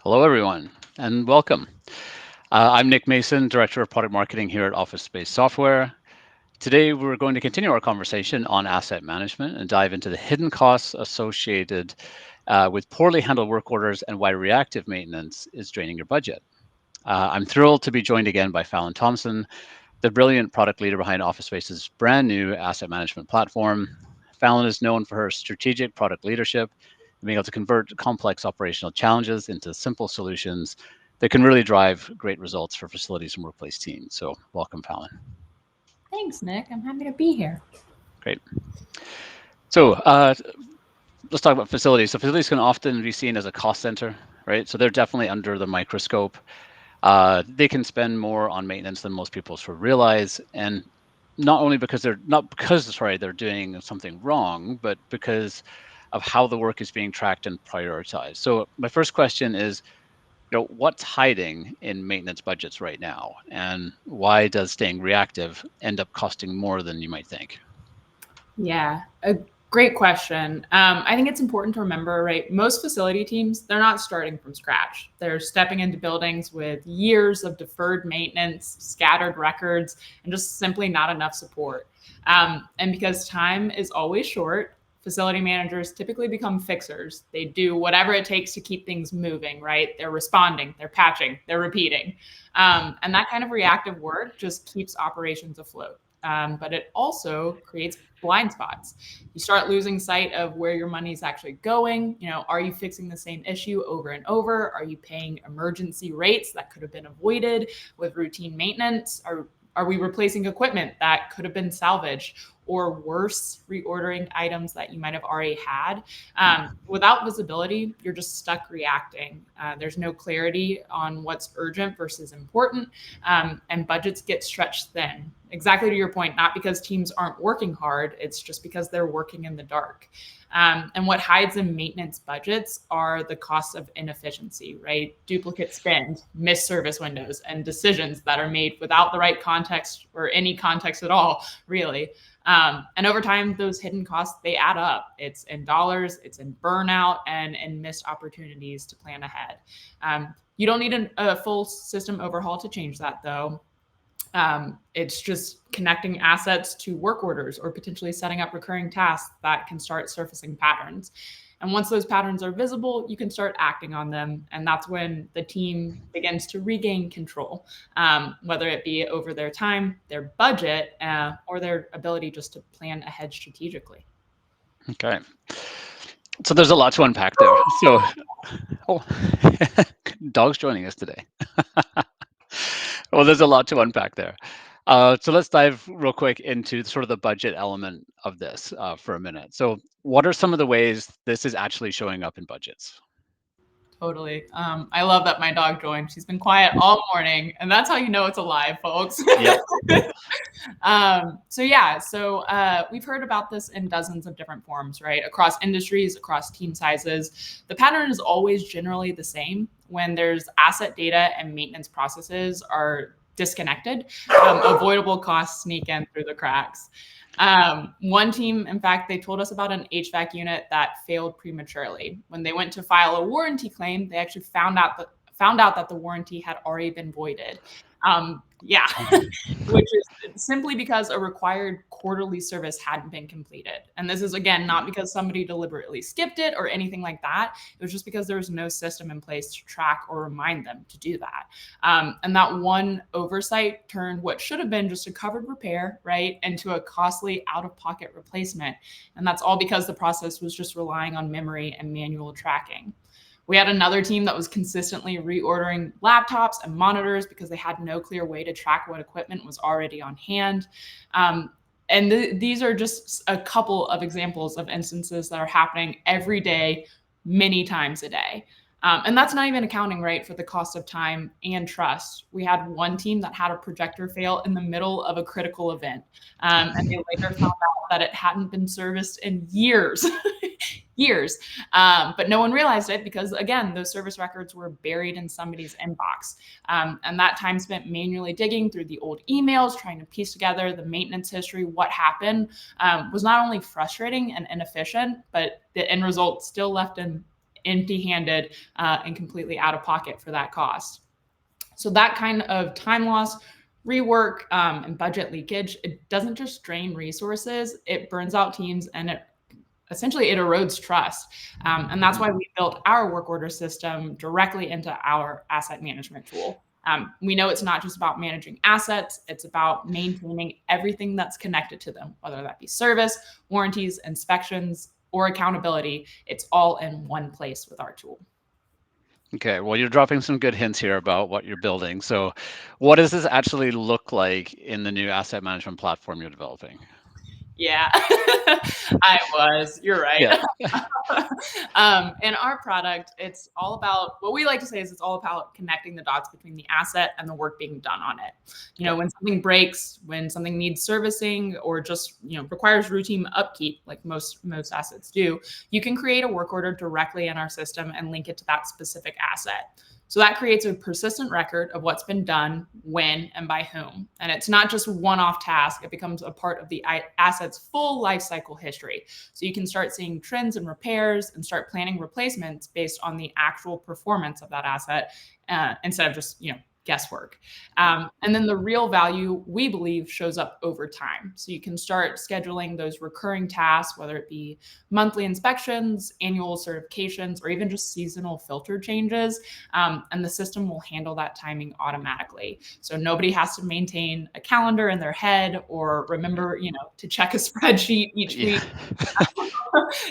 Hello, everyone, and welcome. I'm Nick Mason, Director of Product Marketing here at OfficeSpace Software. Today, we're going to continue our conversation on asset management and dive into the hidden costs associated with poorly handled work orders and why reactive maintenance is draining your budget. I'm thrilled to be joined again by Fallon Thompson, the brilliant product leader behind OfficeSpace's brand new asset management platform. Fallon is known for her strategic product leadership and being able to convert complex operational challenges into simple solutions that can really drive great results for facilities and workplace teams. So, welcome, Fallon. Thanks, Nick. I'm happy to be here. Great. So, let's talk about facilities. So, facilities can often be seen as a cost center, right? So, they're definitely under the microscope. They can spend more on maintenance than most people sort of realize, and not only because they're doing something wrong, but because of how the work is being tracked and prioritized. So my first question is, what's hiding in maintenance budgets right now, and why does staying reactive end up costing more than you might think? Yeah, a great question. I think it's important to remember, right? Most facility teams, they're not starting from scratch. They're stepping into buildings with years of deferred maintenance, scattered records, and just simply not enough support. And because time is always short, facility managers typically become fixers. They do whatever it takes to keep things moving, right? They're responding, they're patching, they're repeating. And that kind of reactive work just keeps operations afloat. But it also creates blind spots. You start losing sight of where your money is actually going. Are you fixing the same issue over and over? Are you paying emergency rates that could have been avoided with routine maintenance? Are we replacing equipment that could have been salvaged? Or worse, reordering items that you might have already had. Without visibility, you're just stuck reacting. There's no clarity on what's urgent versus important, and budgets get stretched thin. Exactly to your point, not because teams aren't working hard, it's just because they're working in the dark. And what hides in maintenance budgets are the costs of inefficiency, right? Duplicate spend, missed service windows, and decisions that are made without the right context or any context at all, really. And over time, those hidden costs, they add up. It's in dollars, it's in burnout, and in missed opportunities to plan ahead. You don't need a full system overhaul to change that, though. It's just connecting assets to work orders or potentially setting up recurring tasks that can start surfacing patterns. And once those patterns are visible, you can start acting on them. And that's when the team begins to regain control, whether it be over their time, their budget, or their ability just to plan ahead strategically. Okay. So there's a lot to unpack there. So, oh, dog's joining us today. Well, there's a lot to unpack there. So let's dive real quick into sort of the budget element of this for a minute. So, what are some of the ways this is actually showing up in budgets? Totally. I love that my dog joined. She's been quiet all morning, and that's how you know it's alive, folks. Yep. So we've heard about this in dozens of different forms, right? Across industries, across team sizes. The pattern is always generally the same when there's asset data and maintenance processes are disconnected. Avoidable costs sneak in through the cracks. One team, in fact, they told us about an HVAC unit that failed prematurely. When they went to file a warranty claim, they actually found out that the warranty had already been voided. Yeah, which is simply because a required quarterly service hadn't been completed. And this is, again, not because somebody deliberately skipped it or anything like that. It was just because there was no system in place to track or remind them to do that. And that one oversight turned what should have been just a covered repair, right, into a costly out-of-pocket replacement. And that's all because the process was just relying on memory and manual tracking. We had another team that was consistently reordering laptops and monitors because they had no clear way to track what equipment was already on hand. And these are just a couple of examples of instances that are happening every day, many times a day. And that's not even accounting, right, for the cost of time and trust. We had one team that had a projector fail in the middle of a critical event. And they later found out that it hadn't been serviced in years, years. But no one realized it because, again, those service records were buried in somebody's inbox. And that time spent manually digging through the old emails, trying to piece together the maintenance history, what happened, was not only frustrating and inefficient, but the end result still left an empty-handed and completely out of pocket for that cost. So that kind of time loss, rework, and budget leakage, it doesn't just drain resources, it burns out teams, and it erodes trust. And that's why we built our work order system directly into our asset management tool. We know it's not just about managing assets, it's about maintaining everything that's connected to them, whether that be service, warranties, inspections, or accountability. It's all in one place with our tool. Okay, well, you're dropping some good hints here about what you're building. So what does this actually look like in the new asset management platform you're developing? Yeah, I was. You're right. Yeah. In our product, it's all about what we like to say is it's all about connecting the dots between the asset and the work being done on it. You know, when something breaks, when something needs servicing, or just requires routine upkeep, like most assets do, you can create a work order directly in our system and link it to that specific asset. So that creates a persistent record of what's been done, when, and by whom. And it's not just a one-off task, it becomes a part of the asset's full life cycle history. So you can start seeing trends and repairs and start planning replacements based on the actual performance of that asset instead of just, guesswork. And then the real value, we believe, shows up over time. So you can start scheduling those recurring tasks, whether it be monthly inspections, annual certifications, or even just seasonal filter changes. And the system will handle that timing automatically. So nobody has to maintain a calendar in their head or remember, to check a spreadsheet each week.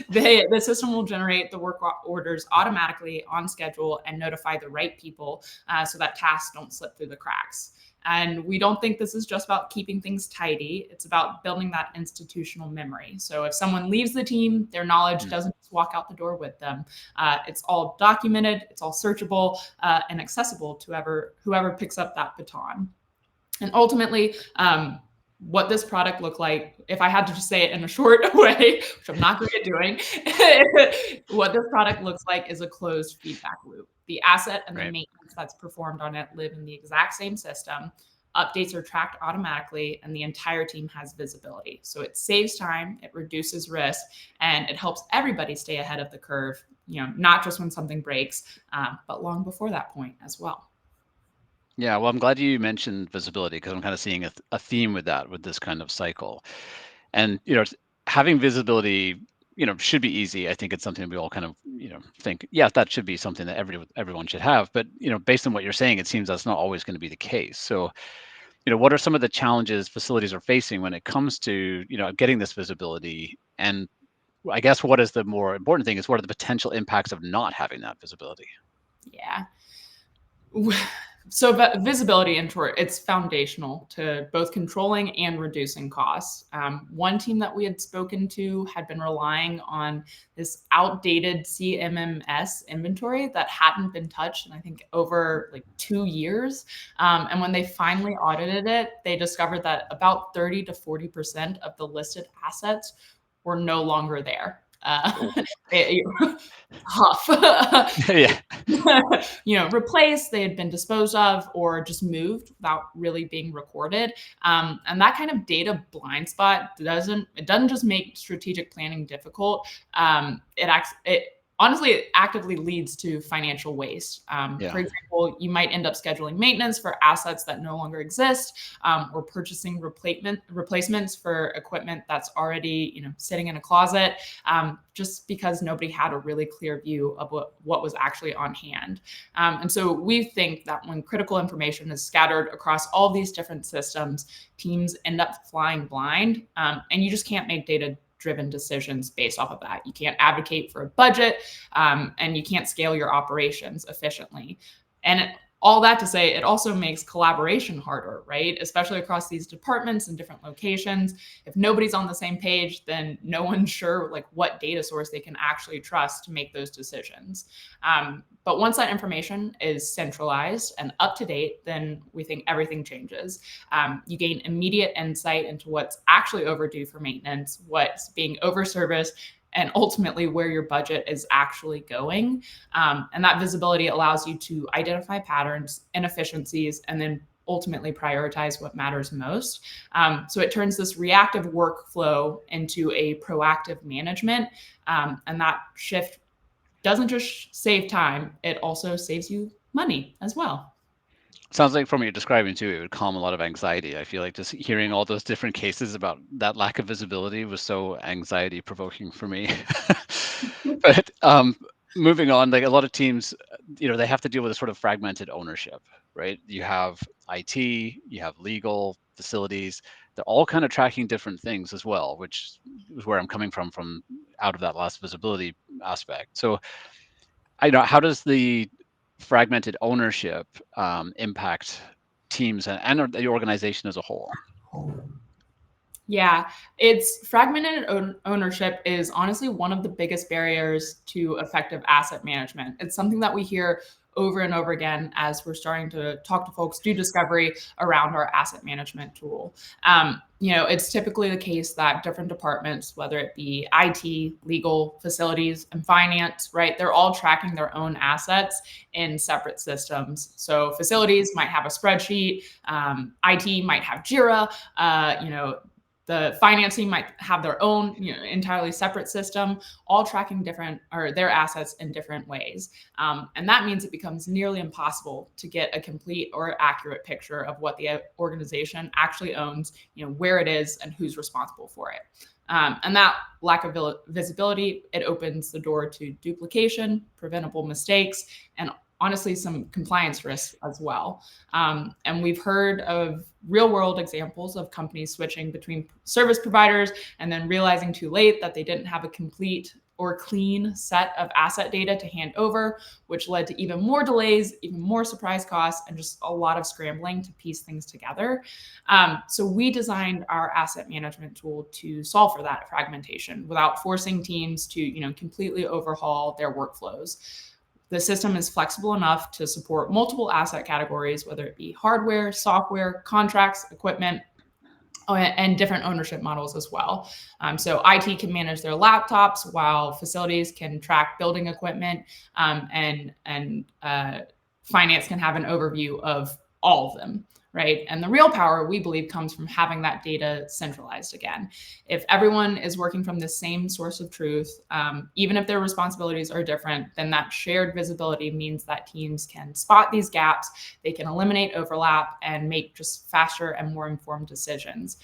The system will generate the work orders automatically on schedule and notify the right people so that tasks don't slip through the cracks. And we don't think this is just about keeping things tidy. It's about building that institutional memory. So if someone leaves the team, their knowledge doesn't just walk out the door with them. It's all documented, it's all searchable, and accessible to whoever picks up that baton. And ultimately, what this product looked like, if I had to just say it in a short way, which I'm not great at doing, what this product looks like is a closed feedback loop. The asset and the maintenance that's performed on it live in the exact same system. Updates are tracked automatically, and the entire team has visibility. So it saves time, it reduces risk, and it helps everybody stay ahead of the curve, not just when something breaks, but long before that point as well. Yeah, well, I'm glad you mentioned visibility because I'm kind of seeing a theme with that, with this kind of cycle. And, having visibility, should be easy. I think it's something we all kind of, think, yeah, that should be something that everyone should have. But, based on what you're saying, it seems that's not always going to be the case. So, what are some of the challenges facilities are facing when it comes to, getting this visibility? And I guess what is the more important thing is what are the potential impacts of not having that visibility? Yeah. So visibility, in short, it's foundational to both controlling and reducing costs. One team that we had spoken to had been relying on this outdated CMMS inventory that hadn't been touched in, I think, over like 2 years. And when they finally audited it, they discovered that about 30 to 40% of the listed assets were no longer there. Tough. Yeah. Replaced, they had been disposed of, or just moved without really being recorded. And that kind of data blind spot doesn't just make strategic planning difficult. It honestly actively leads to financial waste. For example, you might end up scheduling maintenance for assets that no longer exist, or purchasing replacements for equipment that's already sitting in a closet, just because nobody had a really clear view of what was actually on hand. And so we think that when critical information is scattered across all these different systems, teams end up flying blind, and you just can't make data-driven decisions based off of that. You can't advocate for a budget, and you can't scale your operations efficiently. And all that to say, it also makes collaboration harder, right? Especially across these departments and different locations. If nobody's on the same page, then no one's sure what data source they can actually trust to make those decisions. But once that information is centralized and up to date, then we think everything changes. You gain immediate insight into what's actually overdue for maintenance, what's being overserviced, and ultimately where your budget is actually going. And that visibility allows you to identify patterns, inefficiencies, and then ultimately prioritize what matters most. So it turns this reactive workflow into a proactive management. And that shift doesn't just save time, it also saves you money as well. Sounds like from what you're describing too, it would calm a lot of anxiety. I feel like just hearing all those different cases about that lack of visibility was so anxiety provoking for me. But moving on, like a lot of teams, they have to deal with a sort of fragmented ownership, right? You have IT, you have legal, facilities. They're all kind of tracking different things as well, which is where I'm coming from out of that last visibility aspect. So I know, how does the fragmented ownership impact teams and the organization as a whole? Yeah, it's fragmented ownership is honestly one of the biggest barriers to effective asset management. It's something that we hear over and over again as we're starting to talk to folks, do discovery around our asset management tool. It's typically the case that different departments, whether it be IT, legal, facilities, and finance, right, they're all tracking their own assets in separate systems. So facilities might have a spreadsheet, IT might have Jira, the finance team might have their own, entirely separate system, all tracking different or their assets in different ways. And that means it becomes nearly impossible to get a complete or accurate picture of what the organization actually owns, where it is and who's responsible for it. And that lack of visibility, it opens the door to duplication, preventable mistakes, and honestly some compliance risks as well. And we've heard of real world examples of companies switching between service providers and then realizing too late that they didn't have a complete or clean set of asset data to hand over, which led to even more delays, even more surprise costs, and just a lot of scrambling to piece things together. So we designed our asset management tool to solve for that fragmentation without forcing teams to, completely overhaul their workflows. The system is flexible enough to support multiple asset categories, whether it be hardware, software, contracts, equipment, and different ownership models as well. So IT can manage their laptops while facilities can track building equipment, and finance can have an overview of all of them, right? And the real power, we believe, comes from having that data centralized again. If everyone is working from the same source of truth, even if their responsibilities are different, then that shared visibility means that teams can spot these gaps, they can eliminate overlap, and make just faster and more informed decisions,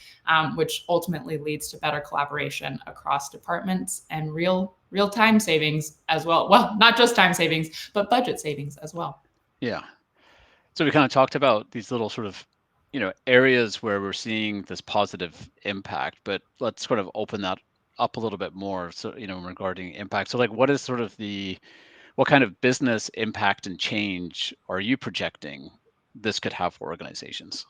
which ultimately leads to better collaboration across departments and real time savings as well. Well, not just time savings, but budget savings as well. Yeah. So we kind of talked about these little sort of, areas where we're seeing this positive impact, but let's sort of open that up a little bit more. So, regarding impact. So like, what kind of business impact and change are you projecting this could have for organizations?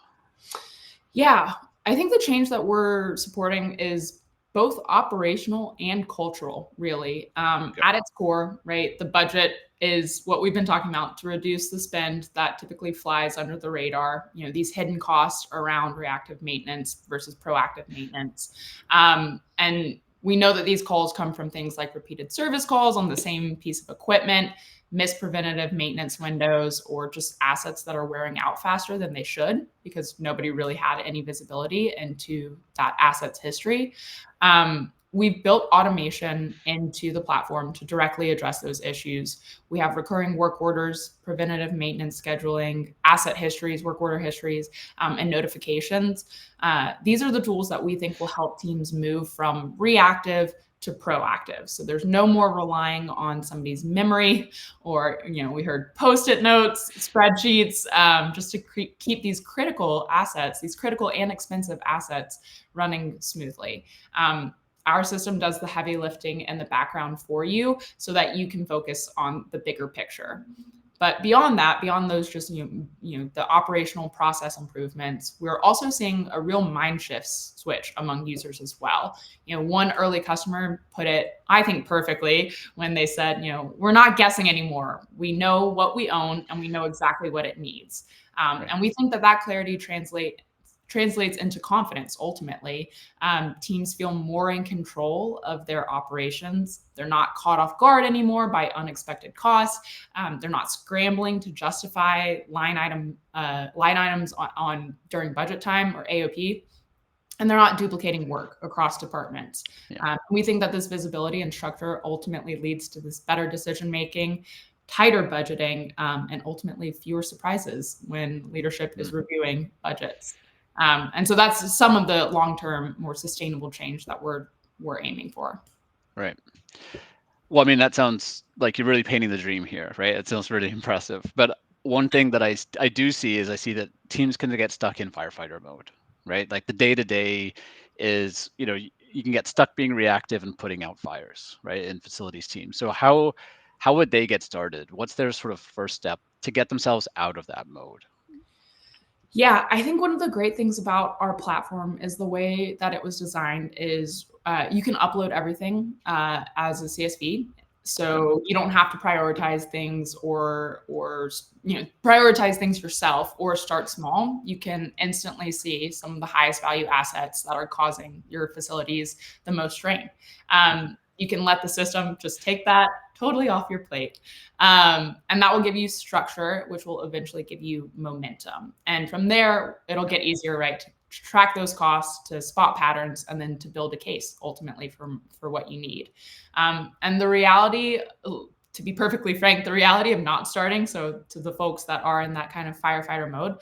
Yeah, I think the change that we're supporting is both operational and cultural, really. Okay. At its core, right, the budget is what we've been talking about to reduce the spend that typically flies under the radar, these hidden costs around reactive maintenance versus proactive maintenance. And we know that these calls come from things like repeated service calls on the same piece of equipment, missed preventative maintenance windows, or just assets that are wearing out faster than they should because nobody really had any visibility into that asset's history. We've built automation into the platform to directly address those issues. We have recurring work orders, preventative maintenance scheduling, asset histories, work order histories, and notifications. These are the tools that we think will help teams move from reactive to proactive. So there's no more relying on somebody's memory or, we heard post-it notes, spreadsheets, just to keep these critical assets, these critical and expensive assets running smoothly. Our system does the heavy lifting in the background for you so that you can focus on the bigger picture. But beyond that, beyond those just the operational process improvements, we're also seeing a real mind shift switch among users as well. One early customer put it, I think, perfectly when they said, we're not guessing anymore. We know what we own and we know exactly what it needs. Right. And we think that clarity translates into confidence ultimately. Teams feel more in control of their operations. They're not caught off guard anymore by unexpected costs. They're not scrambling to justify line items on during budget time or AOP. and they're not duplicating work across departments. Yeah. We think that this visibility and structure ultimately leads to this better decision making, tighter budgeting, and ultimately fewer surprises when leadership is Mm. reviewing budgets. And so that's some of the long-term, more sustainable change that we're aiming for. Right. Well, I mean, that sounds like you're really painting the dream here, right? It sounds really impressive. But one thing that I do see is I see that teams can get stuck in firefighter mode, right? Like the day to day is, you can get stuck being reactive and putting out fires, right? In facilities teams. So how would they get started? What's their sort of first step to get themselves out of that mode? Yeah, I think one of the great things about our platform is the way that it was designed is you can upload everything as a CSV. Okay. So you don't have to prioritize things or prioritize things yourself or start small. You can instantly see some of the highest value assets that are causing your facilities the most strain. You can let the system just take that totally off your plate. And that will give you structure, which will eventually give you momentum. And from there, it'll Yeah. get easier, right, to track those costs, to spot patterns, and then to build a case ultimately for what you need. And the reality, to be perfectly frank, the reality of not starting, so to the folks that are in that kind of firefighter mode,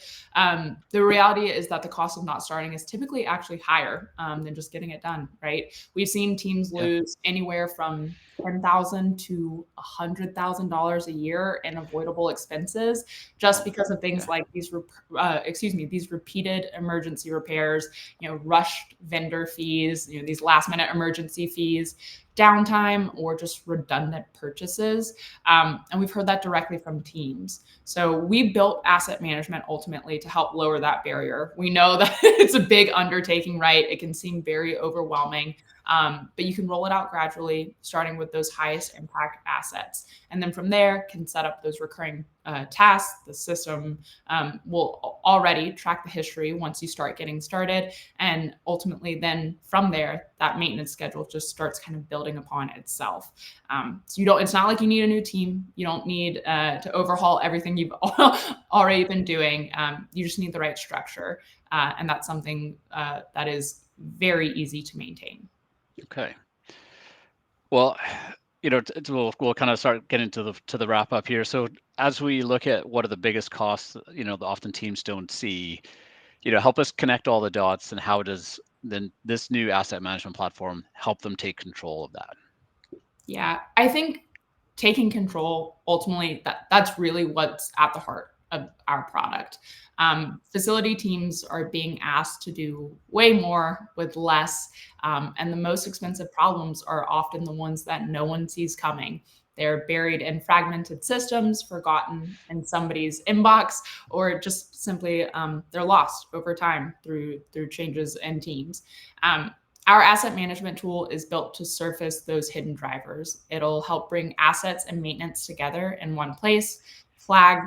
the reality is that the cost of not starting is typically actually higher than just getting it done, right? We've seen teams Yeah. lose anywhere from $10,000 to $100,000 a year in avoidable expenses just Wow. because of things Okay. like these repeated emergency repairs, rushed vendor fees, these last minute emergency fees, downtime, or just redundant purchases. And we've heard that directly from teams. So we built asset management ultimately to help lower that barrier. We know that it's a big undertaking, right? It can seem very overwhelming. But you can roll it out gradually, starting with those highest impact assets. And then from there, can set up those recurring tasks. The system will already track the history once you start getting started. And ultimately, then from there, that maintenance schedule just starts kind of building upon itself. So it's not like you need a new team. You don't need to overhaul everything you've already been doing. You just need the right structure. And that's something that is very easy to maintain. Okay. Well, we'll kind of start getting to the wrap up here. So as we look at what are the biggest costs, that often teams don't see, help us connect all the dots, and how does then this new asset management platform help them take control of that? Yeah, I think taking control ultimately that's really what's at the heart of our product. Facility teams are being asked to do way more with less, and the most expensive problems are often the ones that no one sees coming. They're buried in fragmented systems, forgotten in somebody's inbox, or just simply they're lost over time through changes in teams. Um, our asset management tool is built to surface those hidden drivers. It'll help bring assets and maintenance together in one place, flag,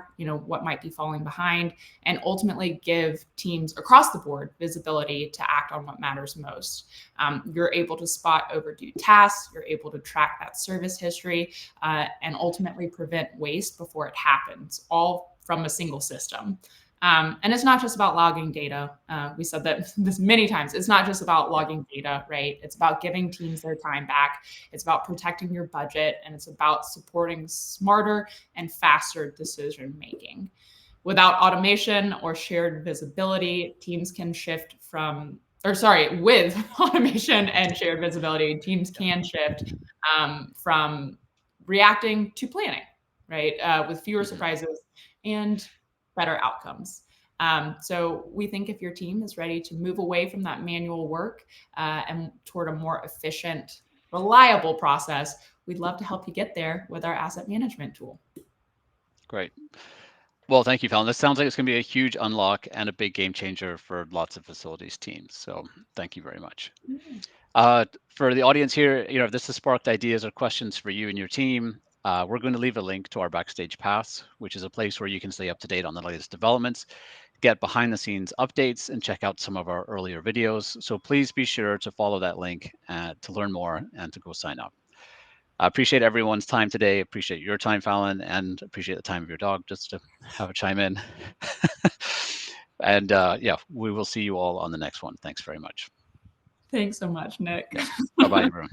what might be falling behind, and ultimately give teams across the board visibility to act on what matters most. You're able to spot overdue tasks, you're able to track that service history, and ultimately prevent waste before it happens, all from a single system. And it's not just about logging data. We said that this many times. It's not just about Yeah. logging data, right? It's about giving teams their time back. It's about protecting your budget, and it's about supporting smarter and faster decision making. Without automation or shared visibility, teams can shift from, or sorry, with automation and shared visibility, teams Yeah. can shift from reacting to planning, right? With fewer Hmm. surprises and better outcomes. So we think if your team is ready to move away from that manual work and toward a more efficient, reliable process, we'd love to help you get there with our asset management tool. Great. Well, thank you, Fallon. This sounds like it's going to be a huge unlock and a big game changer for lots of facilities teams. So thank you very much. For the audience here, if this has sparked ideas or questions for you and your team, we're going to leave a link to our Backstage Pass, which is a place where you can stay up to date on the latest developments, get behind the scenes updates, and check out some of our earlier videos. So please be sure to follow that link to learn more and to go sign up. I appreciate everyone's time today. Appreciate your time, Fallon, and appreciate the time of your dog, just to have a chime in. And yeah, we will see you all on the next one. Thanks very much. Thanks so much, Nick. Okay. Bye-bye, everyone.